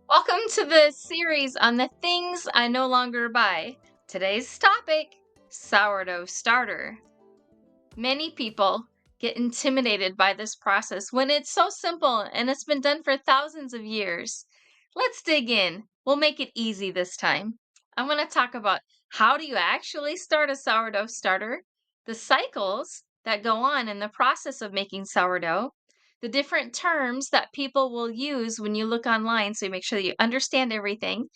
Welcome to the series on the things I no longer buy. Today's topic, sourdough starter. Many people get intimidated by this process when it's so simple and it's been done for thousands of years. Let's dig in. We'll make it easy this time. I want to talk about how do you actually start a sourdough starter, the cycles that go on in the process of making sourdough, the different terms that people will use when you look online so you make sure that you understand everything,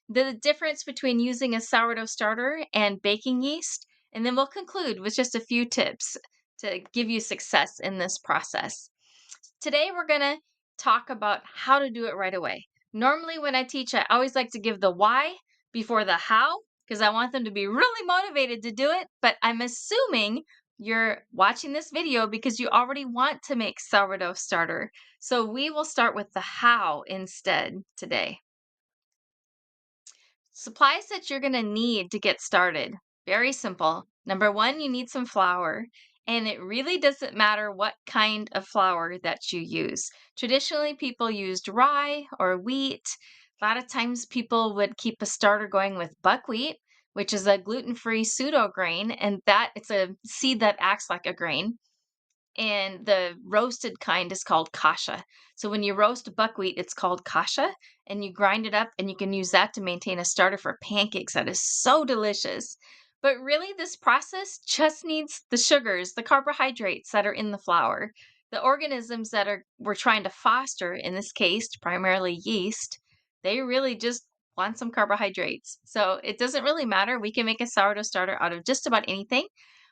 the difference between using a sourdough starter and baking yeast, and then we'll conclude with just a few tips to give you success in this process. Today, we're going to talk about how to do it right away. Normally, when I teach, I always like to give the why before the how because I want them to be really motivated to do it. But I'm assuming you're watching this video because you already want to make sourdough starter. So we will start with the how instead today. Supplies that you're going to need to get started. Very simple. Number one, you need some flour. And it really doesn't matter what kind of flour that you use. Traditionally, people used rye or wheat. A lot of times, people would keep a starter going with buckwheat, which is a gluten-free pseudo grain, and that it's a seed that acts like a grain, and the roasted kind is called kasha. So when you roast buckwheat, it's called kasha, and you grind it up, and you can use that to maintain a starter for pancakes. That is so delicious. But really, this process just needs the sugars, the carbohydrates that are in the flour, the organisms that we're trying to foster. In this case, primarily yeast. They really just want some carbohydrates. So it doesn't really matter. We can make a sourdough starter out of just about anything.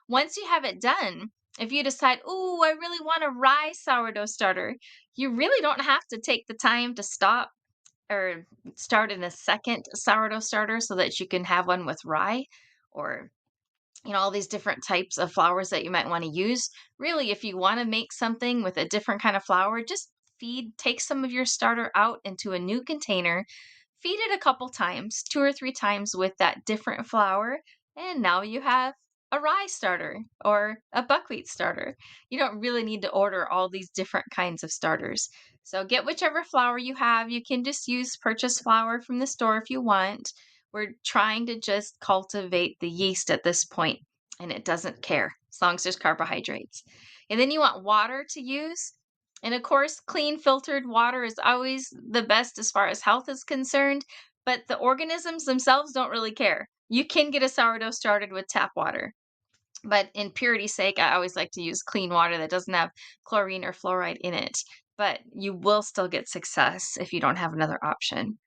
Once you have it done, if you decide, "Oh, I really want a rye sourdough starter," you really don't have to take the time to stop or start in a second sourdough starter so that you can have one with rye or all these different types of flours that you might want to use. Really, if you want to make something with a different kind of flour, just take some of your starter out into a new container, feed it a couple times, 2 or 3 times with that different flour, and now you have a rye starter or a buckwheat starter. You don't really need to order all these different kinds of starters. So get whichever flour you have. You can just use purchased flour from the store if you want. We're trying to just cultivate the yeast at this point, and it doesn't care as long as there's carbohydrates. And then you want water to use. And of course, clean filtered water is always the best as far as health is concerned, but the organisms themselves don't really care. You can get a sourdough started with tap water. But in purity's sake, I always like to use clean water that doesn't have chlorine or fluoride in it. But you will still get success if you don't have another option.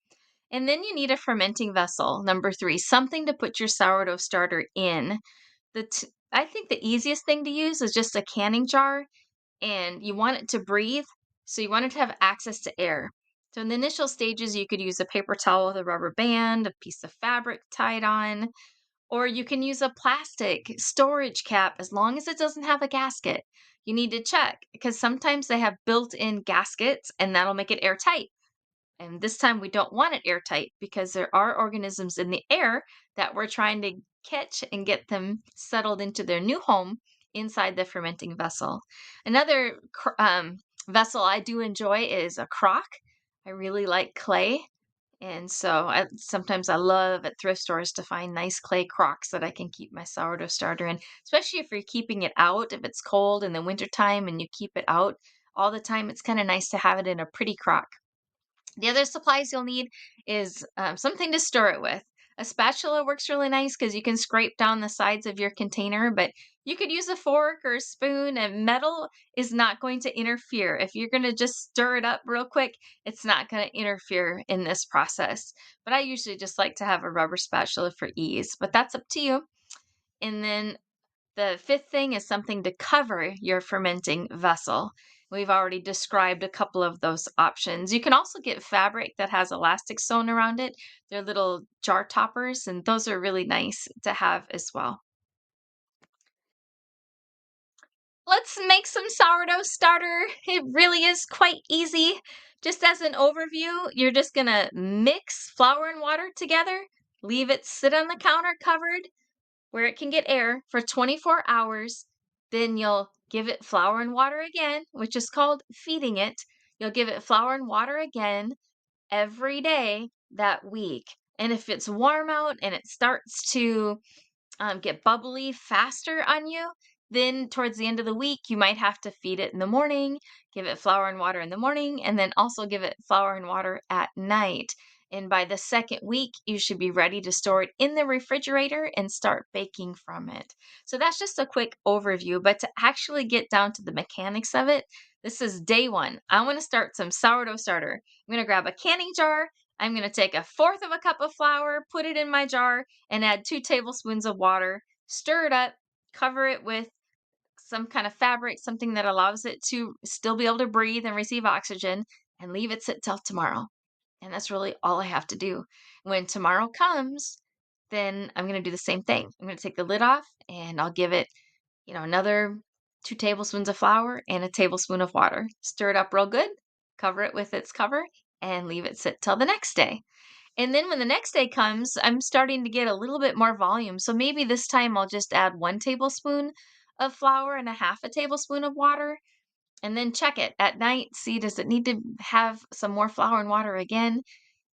And then you need a fermenting vessel. Number three, something to put your sourdough starter in. I think the easiest thing to use is just a canning jar, and you want it to breathe. So you want it to have access to air. So in the initial stages, you could use a paper towel with a rubber band, a piece of fabric tied on, or you can use a plastic storage cap as long as it doesn't have a gasket. You need to check because sometimes they have built in gaskets and that'll make it airtight. And this time we don't want it airtight because there are organisms in the air that we're trying to catch and get them settled into their new home inside the fermenting vessel. Another vessel I do enjoy is a crock. I really like clay. And so sometimes I love at thrift stores to find nice clay crocks that I can keep my sourdough starter in, especially if you're keeping it out. If it's cold in the wintertime and you keep it out all the time, it's kind of nice to have it in a pretty crock. The other supplies you'll need is something to stir it with. A spatula works really nice because you can scrape down the sides of your container, but you could use a fork or a spoon, and metal is not going to interfere. If you're going to just stir it up real quick, it's not going to interfere in this process. But I usually just like to have a rubber spatula for ease, but that's up to you. And then the fifth thing is something to cover your fermenting vessel. We've already described a couple of those options. You can also get fabric that has elastic sewn around it. They're little jar toppers, and those are really nice to have as well. Let's make some sourdough starter. It really is quite easy. Just as an overview, you're just gonna mix flour and water together, leave it sit on the counter covered where it can get air for 24 hours. Then you'll give it flour and water again, which is called feeding it. You'll give it flour and water again. every day that week. And if it's warm out and it starts to get bubbly faster on you, then towards the end of the week, you might have to feed it in the morning, give it flour and water in the morning, and then also give it flour and water at night. And by the second week, you should be ready to store it in the refrigerator and start baking from it. So that's just a quick overview. But to actually get down to the mechanics of it, this is day one. I want to start some sourdough starter. I'm going to grab a canning jar. I'm going to take a fourth of a cup of flour, put it in my jar, and add 2 tablespoons of water. Stir it up, cover it with some kind of fabric, something that allows it to still be able to breathe and receive oxygen, and leave it sit till tomorrow. And that's really all I have to do. When tomorrow comes, then I'm going to do the same thing. I'm going to take the lid off and I'll give it, another 2 tablespoons of flour and a tablespoon of water. Stir it up real good, cover it with its cover, and leave it sit till the next day. And then when the next day comes, I'm starting to get a little bit more volume. So maybe this time I'll just add 1 tablespoon of flour and a half a tablespoon of water, and then check it at night. See, does it need to have some more flour and water again?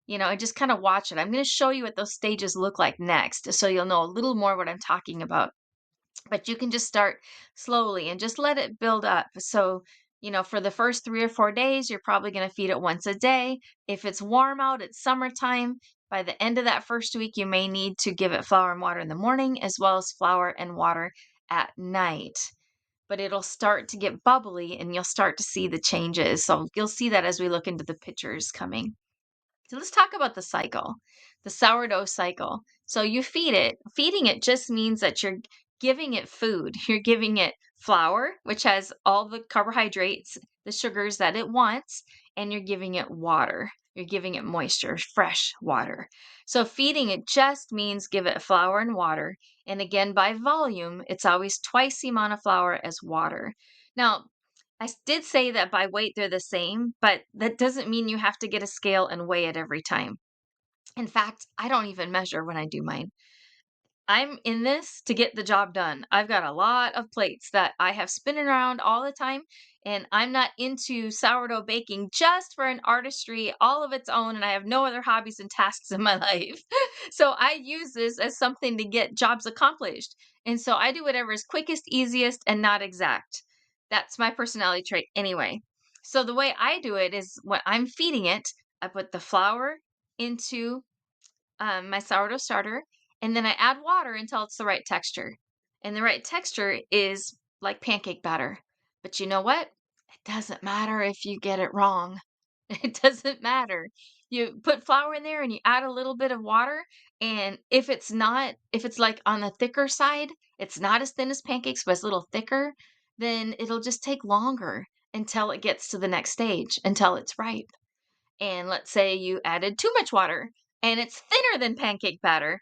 I just kind of watch it. I'm going to show you what those stages look like next, so you'll know a little more what I'm talking about. But you can just start slowly and just let it build up. So, for the first 3 or 4 days, you're probably going to feed it once a day. If it's warm out, it's summertime. By the end of that first week, you may need to give it flour and water in the morning, as well as flour and water at night. But it'll start to get bubbly and you'll start to see the changes. So you'll see that as we look into the pictures coming. So let's talk about the cycle, the sourdough cycle. So you feed it. Feeding it just means that you're giving it food. You're giving it flour, which has all the carbohydrates, the sugars that it wants, and you're giving it water. You're giving it moisture, fresh water. So feeding it just means give it flour and water. And again, by volume, it's always twice the amount of flour as water. Now, did say that by weight they're the same, but that doesn't mean you have to get a scale and weigh it every time. In fact, I don't even measure when I do mine. I'm in this to get the job done. I've got a lot of plates that I have spinning around all the time, and I'm not into sourdough baking just for an artistry all of its own, and I have no other hobbies and tasks in my life. So I use this as something to get jobs accomplished. And so I do whatever is quickest, easiest, and not exact. That's my personality trait anyway. So the way I do it is when I'm feeding it, I put the flour into my sourdough starter, and then I add water until it's the right texture. And the right texture is like pancake batter. But you know what? It doesn't matter if you get it wrong. It doesn't matter. You put flour in there and you add a little bit of water. And if it's like on the thicker side, it's not as thin as pancakes, but it's a little thicker, then it'll just take longer until it gets to the next stage, until it's ripe. And let's say you added too much water and it's thinner than pancake batter,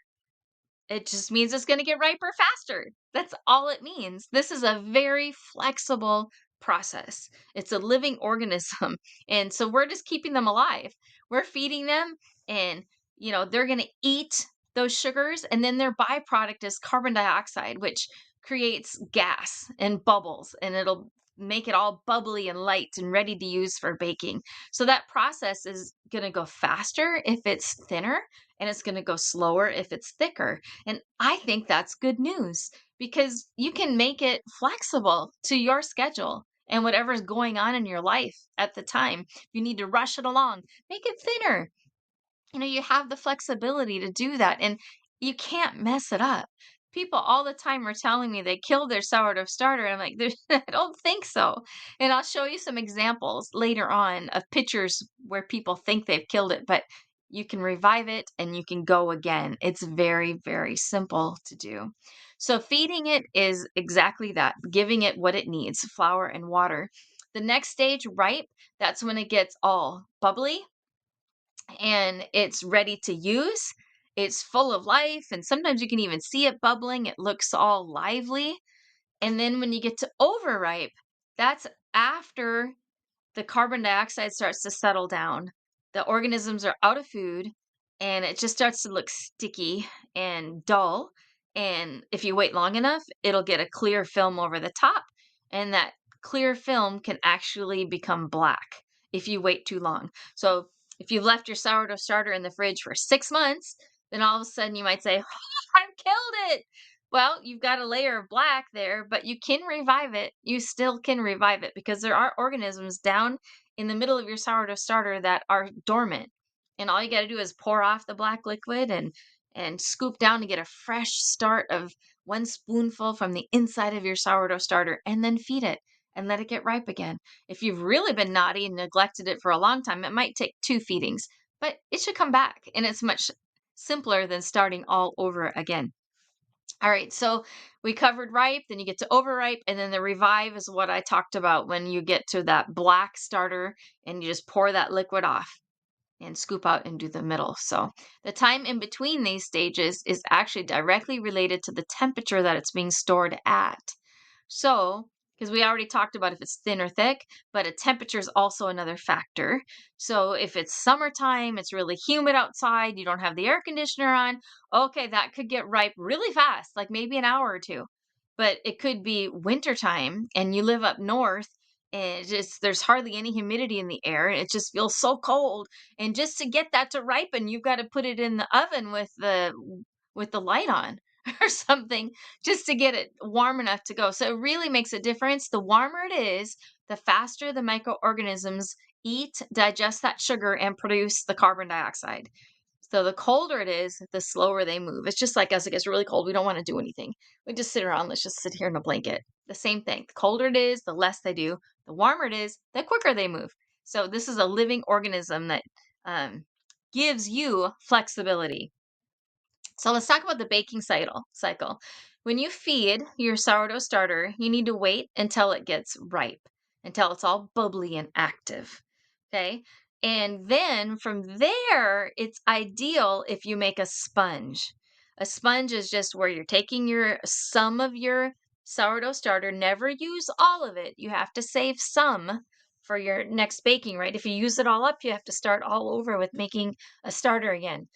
it just means it's gonna get riper faster. That's all it means. This is a very flexible process. It's a living organism, and so we're just keeping them alive. We're feeding them, and, they're gonna eat those sugars, and then their byproduct is carbon dioxide, which creates gas and bubbles, and it'll make it all bubbly and light and ready to use for baking. So that process is gonna go faster if it's thinner, and it's gonna go slower if it's thicker. And I think that's good news because you can make it flexible to your schedule and whatever's going on in your life at the time. If you need to rush it along, make it thinner. You have the flexibility to do that and you can't mess it up. People all the time are telling me they killed their sourdough starter. And I'm like, I don't think so. And I'll show you some examples later on of pictures where people think they've killed it, but you can revive it and you can go again. It's very, very simple to do. So feeding it is exactly that, giving it what it needs, flour and water. The next stage, ripe, that's when it gets all bubbly and it's ready to use. It's full of life, and sometimes you can even see it bubbling. It looks all lively. And then when you get to overripe, that's after the carbon dioxide starts to settle down. The organisms are out of food, and it just starts to look sticky and dull. And if you wait long enough, it'll get a clear film over the top, and that clear film can actually become black if you wait too long. So If you've left your sourdough starter in the fridge for 6 months, then all of a sudden you might say, I've killed it. Well, you've got a layer of black there, but you can revive it. You still can revive it because there are organisms down in the middle of your sourdough starter that are dormant. And all you got to do is pour off the black liquid and scoop down to get a fresh start of 1 spoonful from the inside of your sourdough starter and then feed it and let it get ripe again. If you've really been naughty and neglected it for a long time, it might take 2 feedings, but it should come back and it's much simpler than starting all over again. All right, so we covered ripe, then you get to overripe, and then the revive is what I talked about when you get to that black starter and you just pour that liquid off and scoop out and do the middle. So the time in between these stages is actually directly related to the temperature that it's being stored at. So, because we already talked about if it's thin or thick, but a temperature is also another factor. So, if it's summertime, it's really humid outside, you don't have the air conditioner on, okay, that could get ripe really fast, like maybe an hour or two. But it could be wintertime and you live up north and there's hardly any humidity in the air and it just feels so cold. And just to get that to ripen, you've got to put it in the oven with the light on or something just to get it warm enough to go. So it really makes a difference. The warmer it is, the faster the microorganisms eat, digest that sugar, and produce the carbon dioxide. So the colder it is, the slower they move. It's just like us, it gets really cold. We don't want to do anything. We just sit around. Let's just sit here in a blanket. The same thing. The colder it is, the less they do. The warmer it is, the quicker they move. So this is a living organism that um, gives you flexibility. So let's talk about the baking cycle. When you feed your sourdough starter, you need to wait until it gets ripe, until it's all bubbly and active. Okay? And then from there, it's ideal if you make a sponge. A sponge is just where you're taking your some of your sourdough starter, never use all of it. You have to save some for your next baking, right? If you use it all up, you have to start all over with making a starter again.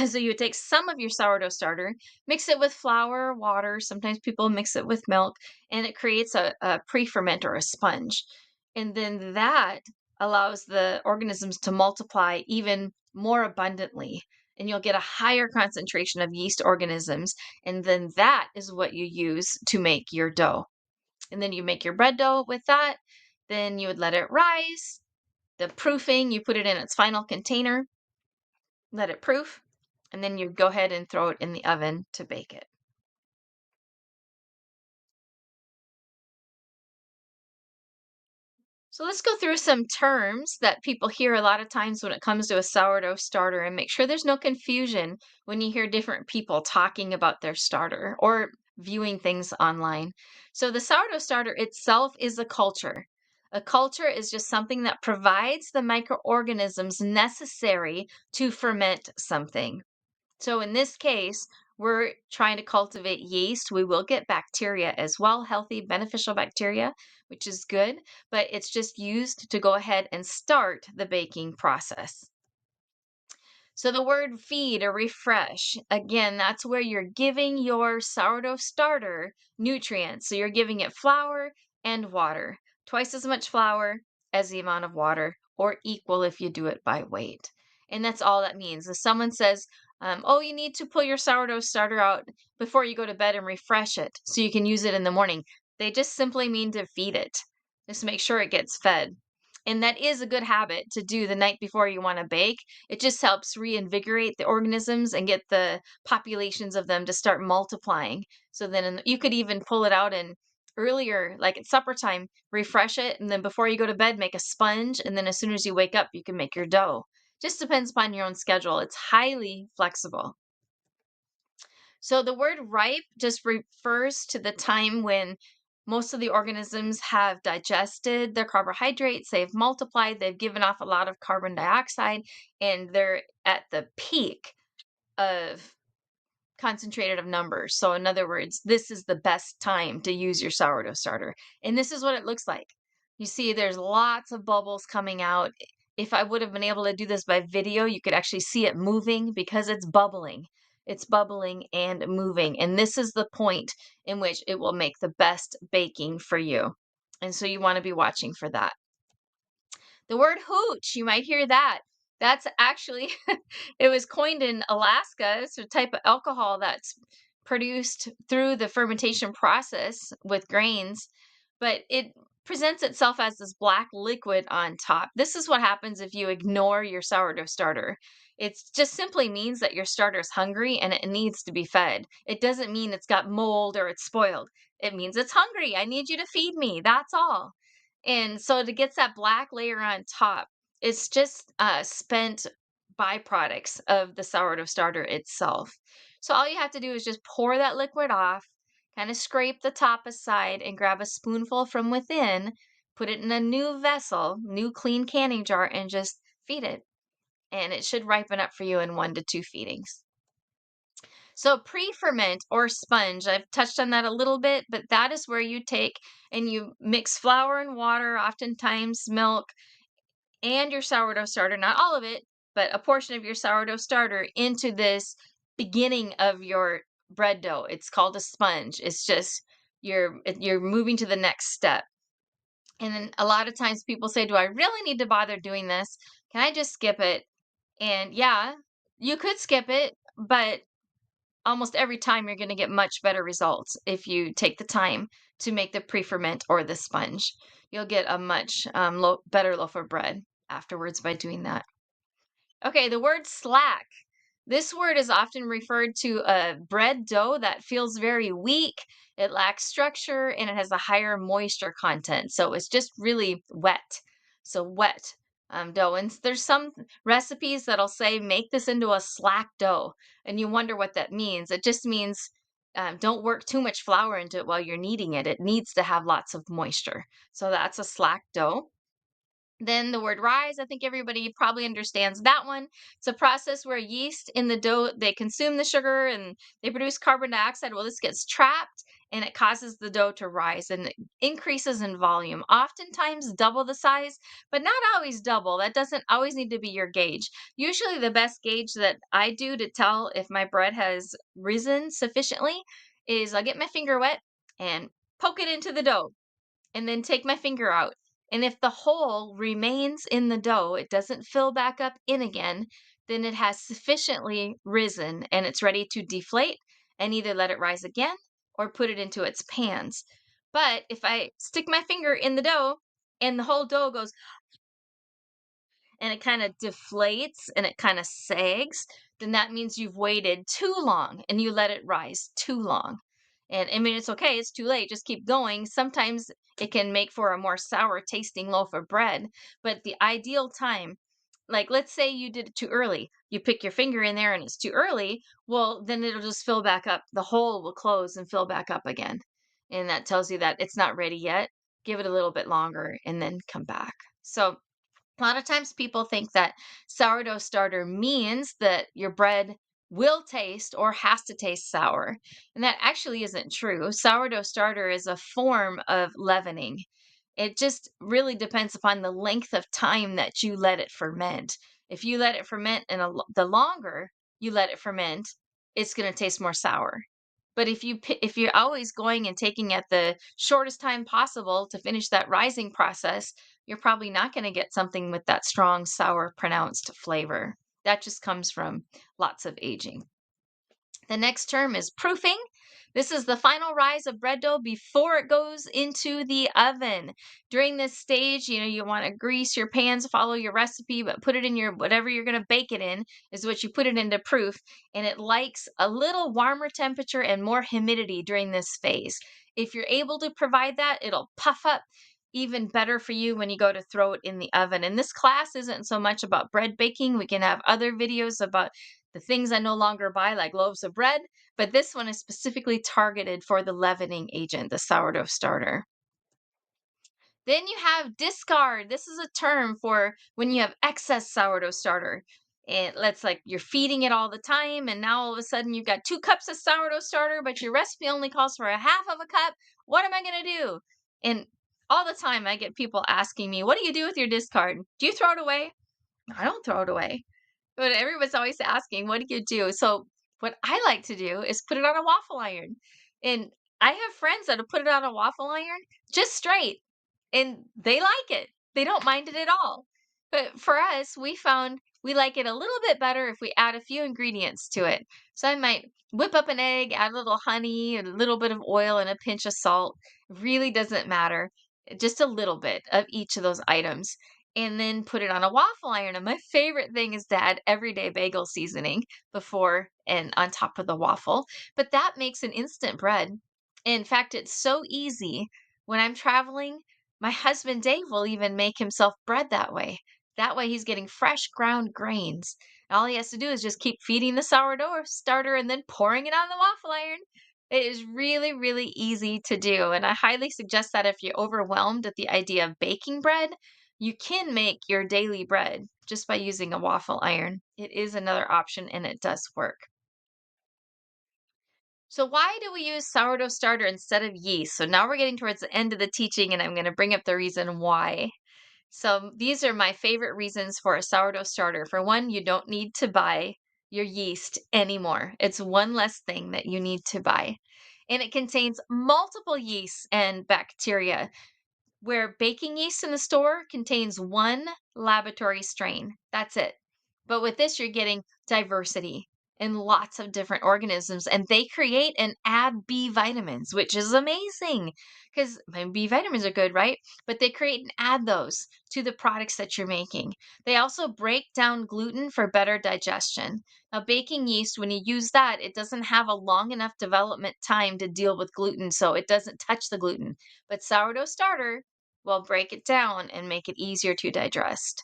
So you would take some of your sourdough starter, mix it with flour, water. Sometimes people mix it with milk, and it creates a pre-ferment or a sponge. And then that allows the organisms to multiply even more abundantly. And you'll get a higher concentration of yeast organisms. And then that is what you use to make your dough. And then you make your bread dough with that. Then you would let it rise. The proofing, you put it in its final container, let it proof, and then you go ahead and throw it in the oven to bake it. So let's go through some terms that people hear a lot of times when it comes to a sourdough starter and make sure there's no confusion when you hear different people talking about their starter or viewing things online. So the sourdough starter itself is a culture. A culture is just something that provides the microorganisms necessary to ferment something. So in this case, we're trying to cultivate yeast. We will get bacteria as well, healthy, beneficial bacteria, which is good, but it's just used to go ahead and start the baking process. So the word feed or refresh, again, that's where you're giving your sourdough starter nutrients. So you're giving it flour and water, twice as much flour as the amount of water, or equal if you do it by weight. And that's all that means. If someone says, oh, you need to pull your sourdough starter out before you go to bed and refresh it so you can use it in the morning, they just simply mean to feed it. Just make sure it gets fed. And that is a good habit to do the night before you want to bake. It just helps reinvigorate the organisms and get the populations of them to start multiplying. So then you could even pull it out and earlier, like at supper time, refresh it. And then before you go to bed, make a sponge. And then as soon as you wake up, you can make your dough. Just depends upon your own schedule. It's highly flexible. So the word ripe just refers to the time when most of the organisms have digested their carbohydrates, they've multiplied, they've given off a lot of carbon dioxide, and they're at the peak of concentrated of numbers. So in other words, this is the best time to use your sourdough starter. And this is what it looks like. You see there's lots of bubbles coming out. If I would have been able to do this by video, you could actually see it moving because it's bubbling. It's bubbling and moving. And this is the point in which it will make the best baking for you. And so you want to be watching for that. The word hooch, you might hear that. That's actually it was coined in Alaska. It's a type of alcohol that's produced through the fermentation process with grains, but it presents itself as this black liquid on top. This is what happens if you ignore your sourdough starter. It just simply means that your starter is hungry and it needs to be fed. It doesn't mean it's got mold or it's spoiled. It means it's hungry. I need you to feed me. That's all. And so it gets that black layer on top. It's just spent byproducts of the sourdough starter itself. So all you have to do is just pour that liquid off, kind of scrape the top aside, and grab a spoonful from within, put it in a new vessel, new clean canning jar, and just feed it. And it should ripen up for you in 1 to 2 feedings. So pre-ferment or sponge, I've touched on that a little bit, but that is where you take and you mix flour and water, oftentimes milk, and your sourdough starter, not all of it, but a portion of your sourdough starter into this beginning of your bread dough. It's called a sponge. It's just you're moving to the next step. And then a lot of times people say, "Do I really need to bother doing this? Can I just skip it?" And yeah, you could skip it, but almost every time you're going to get much better results if you take the time to make the pre-ferment or the sponge. You'll get a much better loaf of bread afterwards by doing that. Okay, the word slack. This word is often referred to a bread dough that feels very weak, it lacks structure, and it has a higher moisture content. So it's just really wet. So wet dough. And there's some recipes that'll say make this into a slack dough. And you wonder what that means. It just means don't work too much flour into it while you're kneading it. It needs to have lots of moisture. So that's a slack dough. Then the word rise, I think everybody probably understands that one. It's a process where yeast in the dough, they consume the sugar and they produce carbon dioxide. Well, this gets trapped and it causes the dough to rise and it increases in volume, oftentimes double the size, but not always double. That doesn't always need to be your gauge. Usually, the best gauge that I do to tell if my bread has risen sufficiently is I'll get my finger wet and poke it into the dough and then take my finger out. And if the hole remains in the dough, it doesn't fill back up in again, then it has sufficiently risen and it's ready to deflate and either let it rise again or put it into its pans. But if I stick my finger in the dough and the whole dough goes and it kind of deflates and it kind of sags, then that means you've waited too long and you let it rise too long. And I mean, it's okay, it's too late, just keep going. Sometimes it can make for a more sour tasting loaf of bread, but the ideal time, like let's say you did it too early, you pick your finger in there and it's too early, well, then it'll just fill back up. The hole will close and fill back up again. And that tells you that it's not ready yet. Give it a little bit longer and then come back. So, a lot of times people think that sourdough starter means that your bread will taste or has to taste sour. And that actually isn't true. Sourdough starter is a form of leavening. It just really depends upon the length of time that you let it ferment. If you let it ferment and the longer you let it ferment, it's going to taste more sour. But if you're always going and taking at the shortest time possible to finish that rising process, you're probably not going to get something with that strong sour pronounced flavor. That just comes from lots of aging. The next term is proofing. This is the final rise of bread dough before it goes into the oven. During this stage, you want to grease your pans, follow your recipe, but put it in your whatever you're going to bake it in is what you put it into proof. And it likes a little warmer temperature and more humidity during this phase. If you're able to provide that, it'll puff up even better for you when you go to throw it in the oven. And this class isn't so much about bread baking. We can have other videos about the things I no longer buy, like loaves of bread, but this one is specifically targeted for the leavening agent, the sourdough starter. Then you have discard. This is a term for when you have excess sourdough starter. And let's like you're feeding it all the time, and now all of a sudden you've got 2 cups of sourdough starter, but your recipe only calls for a half of a cup. What am I going to do? And all the time I get people asking me, what do you do with your discard? Do you throw it away? I don't throw it away. But everyone's always asking, what do you do? So what I like to do is put it on a waffle iron. And I have friends that have put it on a waffle iron just straight and they like it. They don't mind it at all. But for us, we found we like it a little bit better if we add a few ingredients to it. So I might whip up an egg, add a little honey, a little bit of oil, and a pinch of salt. Really doesn't matter. Just a little bit of each of those items. And then put it on a waffle iron. And my favorite thing is to add everyday bagel seasoning before and on top of the waffle. But that makes an instant bread. In fact, it's so easy. When I'm traveling, my husband Dave will even make himself bread that way. That way he's getting fresh ground grains. All he has to do is just keep feeding the sourdough starter and then pouring it on the waffle iron. It is really, really easy to do. And I highly suggest that if you're overwhelmed at the idea of baking bread, you can make your daily bread just by using a waffle iron. It is another option and it does work. So why do we use sourdough starter instead of yeast? So now we're getting towards the end of the teaching and I'm going to bring up the reason why. So these are my favorite reasons for a sourdough starter. For one, you don't need to buy your yeast anymore. It's one less thing that you need to buy. And it contains multiple yeasts and bacteria where baking yeast in the store contains one laboratory strain. That's it. But with this, you're getting diversity in lots of different organisms, and they create and add B vitamins, which is amazing because B vitamins are good, right? But they create and add those to the products that you're making. They also break down gluten for better digestion. Now, baking yeast, when you use that, it doesn't have a long enough development time to deal with gluten, so it doesn't touch the gluten. But sourdough starter will break it down and make it easier to digest.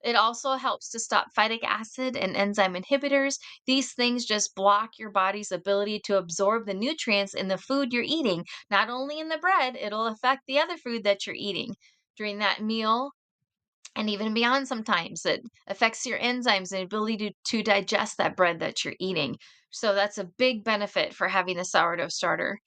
It also helps to stop phytic acid and enzyme inhibitors. These things just block your body's ability to absorb the nutrients in the food you're eating. Not only in the bread, it'll affect the other food that you're eating during that meal and even beyond sometimes. It affects your enzymes and ability to digest that bread that you're eating. So that's a big benefit for having a sourdough starter.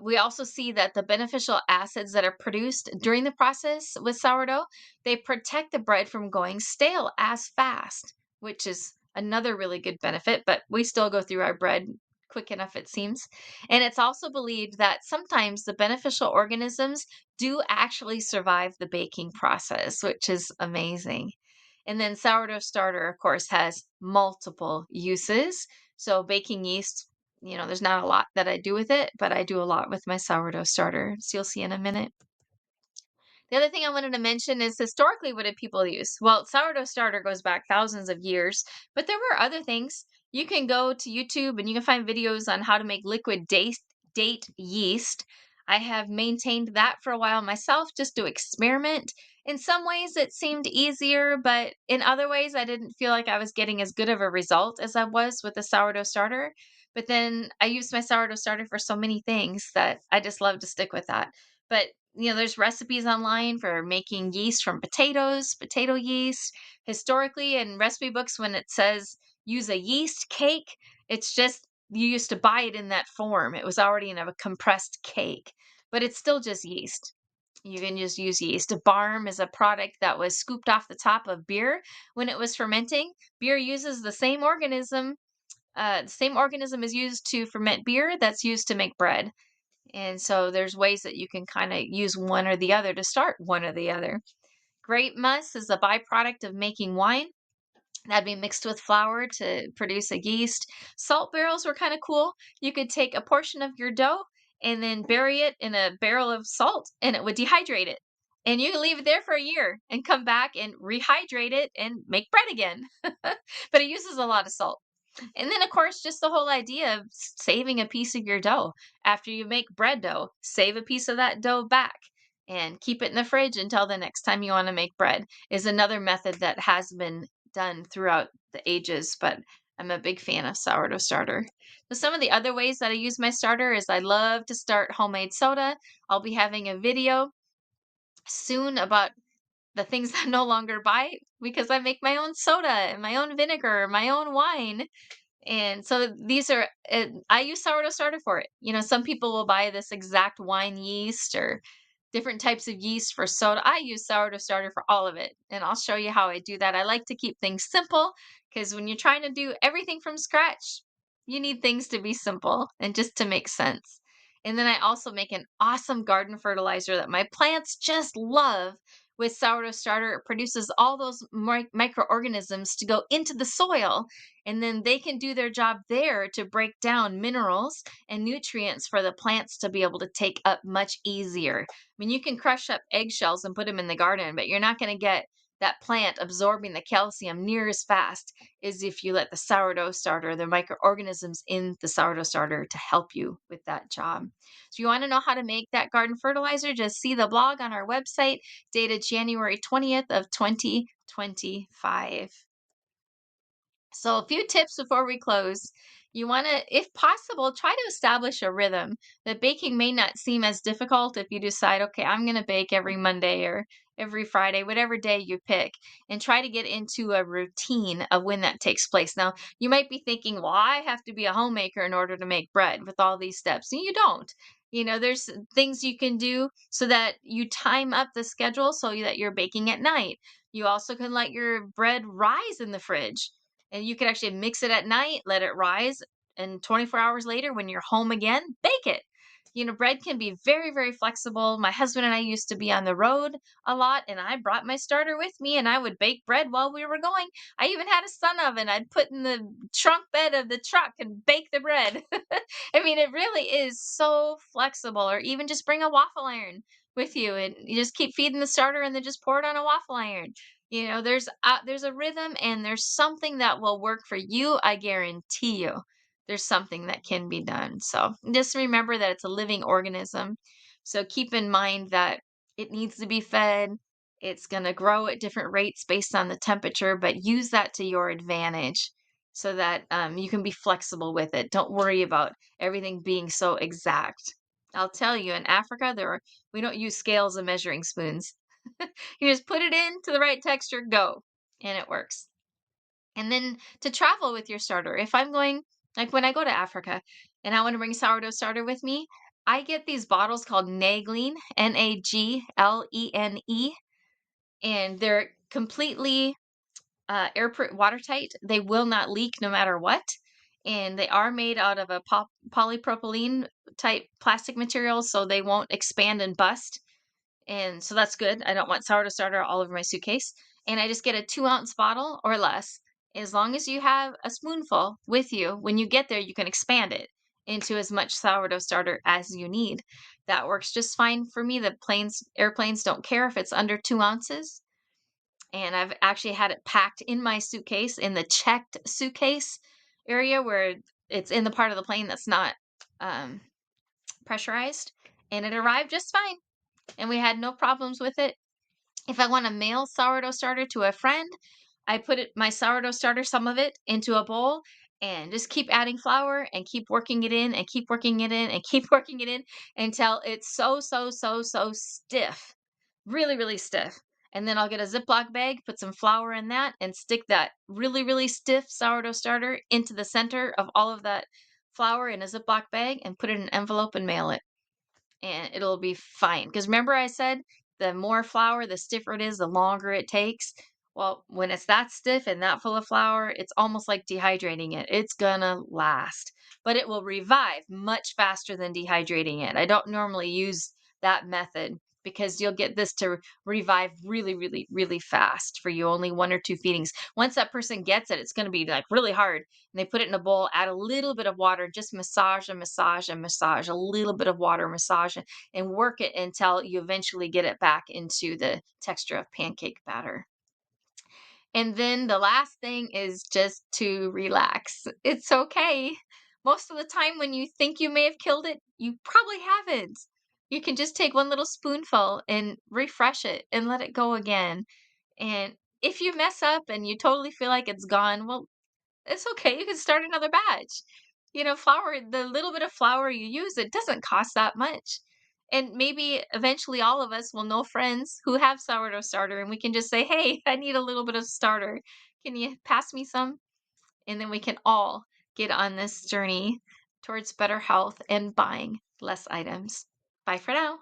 We also see that the beneficial acids that are produced during the process with sourdough, they protect the bread from going stale as fast, which is another really good benefit, but we still go through our bread quick enough it seems. And it's also believed that sometimes the beneficial organisms do actually survive the baking process, which is amazing. And then sourdough starter, of course, has multiple uses. So baking yeast, there's not a lot that I do with it, but I do a lot with my sourdough starter. So you'll see in a minute. The other thing I wanted to mention is historically, what did people use? Well, sourdough starter goes back thousands of years, but there were other things. You can go to YouTube and you can find videos on how to make liquid date yeast. I have maintained that for a while myself just to experiment. In some ways, it seemed easier, but in other ways, I didn't feel like I was getting as good of a result as I was with the sourdough starter. But then I used my sourdough starter for so many things that I just love to stick with that. But there's recipes online for making yeast from potatoes, potato yeast. Historically, in recipe books, when it says use a yeast cake, it's just you used to buy it in that form. It was already in a compressed cake, but it's still just yeast. You can just use yeast. Barm is a product that was scooped off the top of beer when it was fermenting. Beer uses the same organism. The same organism is used to ferment beer that's used to make bread. And so there's ways that you can kind of use one or the other to start one or the other. Grape must is a byproduct of making wine. That'd be mixed with flour to produce a yeast. Salt barrels were kind of cool. You could take a portion of your dough and then bury it in a barrel of salt and it would dehydrate it. And you can leave it there for a year and come back and rehydrate it and make bread again. But it uses a lot of salt. And then, of course, just the whole idea of saving a piece of your dough. After you make bread dough, save a piece of that dough back and keep it in the fridge until the next time you want to make bread is another method that has been done throughout the ages, but I'm a big fan of sourdough starter. So some of the other ways that I use my starter is I love to start homemade soda. I'll be having a video soon about the things I no longer buy because I make my own soda and my own vinegar, my own wine. And so these are, I use sourdough starter for it. Some people will buy this exact wine yeast or different types of yeast for soda. I use sourdough starter for all of it. And I'll show you how I do that. I like to keep things simple because when you're trying to do everything from scratch, you need things to be simple and just to make sense. And then I also make an awesome garden fertilizer that my plants just love, with sourdough starter, it produces all those microorganisms to go into the soil, and then they can do their job there to break down minerals and nutrients for the plants to be able to take up much easier. I mean, you can crush up eggshells and put them in the garden, but you're not going to get that plant absorbing the calcium near as fast as if you let the sourdough starter, the microorganisms in the sourdough starter, to help you with that job. So you want to know how to make that garden fertilizer? Just see the blog on our website dated January 20th of 2025. So, a few tips before we close. You want to, if possible, try to establish a rhythm. The baking may not seem as difficult if you decide, okay, I'm going to bake every Monday or every Friday, whatever day you pick, and try to get into a routine of when that takes place. Now, you might be thinking, well, I have to be a homemaker in order to make bread with all these steps. And you don't. There's things you can do so that you time up the schedule so that you're baking at night. You also can let your bread rise in the fridge, and you can actually mix it at night, let it rise, and 24 hours later, when you're home again, bake it. Bread can be very, very flexible. My husband and I used to be on the road a lot, and I brought my starter with me, and I would bake bread while we were going. I even had a sun oven I'd put in the trunk bed of the truck and bake the bread. I mean, it really is so flexible. Or even just bring a waffle iron with you, and you just keep feeding the starter and then just pour it on a waffle iron. There's a rhythm, and there's something that will work for you. I guarantee you there's something that can be done. So just remember that it's a living organism. So keep in mind that it needs to be fed. It's going to grow at different rates based on the temperature, but use that to your advantage so that you can be flexible with it. Don't worry about everything being so exact. I'll tell you, in Africa, we don't use scales and measuring spoons. You just put it in to the right texture, go, and it works. And then to travel with your starter, if I'm going, like when I go to Africa and I want to bring sourdough starter with me, I get these bottles called Naglene, Naglene, and they're completely airproof, watertight. They will not leak no matter what. And they are made out of a polypropylene type plastic material, so they won't expand and bust. And so that's good. I don't want sourdough starter all over my suitcase. And I just get a 2-ounce bottle or less. As long as you have a spoonful with you, when you get there, you can expand it into as much sourdough starter as you need. That works just fine for me. The airplanes don't care if it's under 2 ounces. And I've actually had it packed in my suitcase, in the checked suitcase area where it's in the part of the plane that's not um, pressurized. And it arrived just fine, and we had no problems with it. If I want to mail sourdough starter to a friend, I put my sourdough starter, some of it, into a bowl and just keep adding flour and keep working it in and keep working it in and keep working it in until it's so, so, so, so stiff. Really, really stiff. And then I'll get a Ziploc bag, put some flour in that, and stick that really, really stiff sourdough starter into the center of all of that flour in a Ziploc bag and put it in an envelope and mail it, and it'll be fine. Because remember, I said the more flour, the stiffer it is, the longer it takes. Well, when it's that stiff and that full of flour, it's almost like dehydrating it. It's gonna last, but it will revive much faster than dehydrating it. I don't normally use that method because you'll get this to revive really, really, really fast for you, only 1 or 2 feedings. Once that person gets it, it's going to be like really hard. And they put it in a bowl, add a little bit of water, just massage and massage and massage, a little bit of water, massage it, and work it until you eventually get it back into the texture of pancake batter. And then the last thing is just to relax. It's okay. Most of the time, when you think you may have killed it, you probably haven't. You can just take one little spoonful and refresh it and let it go again. And if you mess up and you totally feel like it's gone, well, it's okay, you can start another batch. Flour, the little bit of flour you use, it doesn't cost that much. And maybe eventually all of us will know friends who have sourdough starter, and we can just say, "Hey, I need a little bit of starter. Can you pass me some?" And then we can all get on this journey towards better health and buying less items. Bye for now.